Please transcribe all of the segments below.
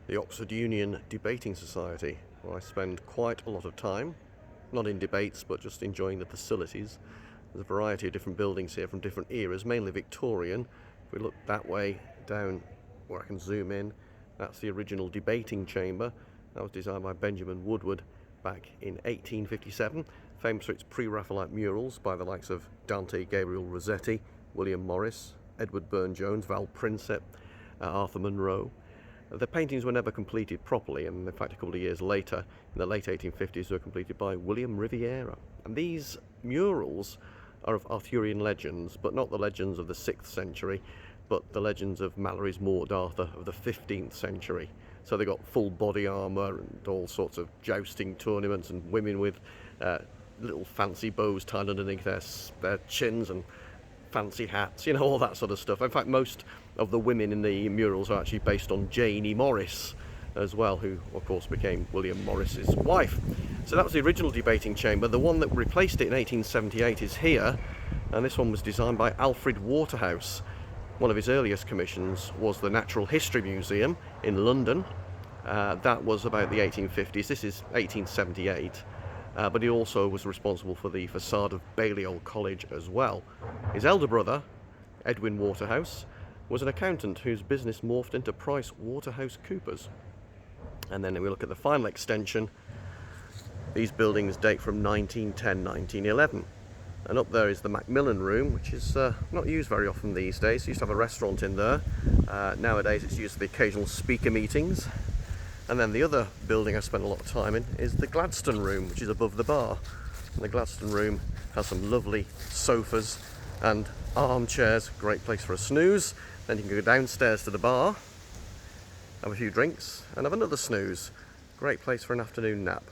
the Oxford Union Debating Society, where I spend quite a lot of time, not in debates but just enjoying the facilities. There's a variety of different buildings here from different eras, mainly Victorian. If we look that way down where I can zoom in, that's the original debating chamber. That was designed by Benjamin Woodward back in 1857, famous for its pre-Raphaelite murals by the likes of Dante Gabriel Rossetti, William Morris, Edward Burne-Jones, Val Prinsep, Arthur Munro. The paintings were never completed properly, and in fact a couple of years later, in the late 1850s, were completed by William Riviera. And these murals are of Arthurian legends, but not the legends of the 6th century, but the legends of Malory's Morte Arthur of the 15th century. So they got full body armour and all sorts of jousting tournaments, and women with little fancy bows tied underneath their chins and fancy hats, you know, all that sort of stuff. In fact, most of the women in the murals are actually based on Janie Morris as well, who of course became William Morris's wife. So that was the original debating chamber. The one that replaced it in 1878 is here, and this one was designed by Alfred Waterhouse. One of his earliest commissions was the Natural History Museum in London. That was about the 1850s. This is 1878. But he also was responsible for the facade of Balliol College as well. His elder brother, Edwin Waterhouse, was an accountant whose business morphed into Price Waterhouse Coopers. And then we look at the final extension. These buildings date from 1910-1911. And up there is the Macmillan Room, which is not used very often these days. It used to have a restaurant in there. Nowadays it's used for the occasional speaker meetings. And then the other building I spent a lot of time in is the Gladstone Room, which is above the bar. And the Gladstone Room has some lovely sofas and armchairs, great place for a snooze. Then you can go downstairs to the bar, have a few drinks, and have another snooze. Great place for an afternoon nap.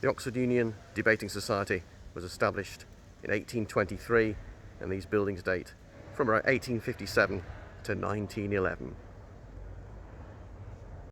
The Oxford Union Debating Society was established in 1823, and these buildings date from around 1857 to 1911.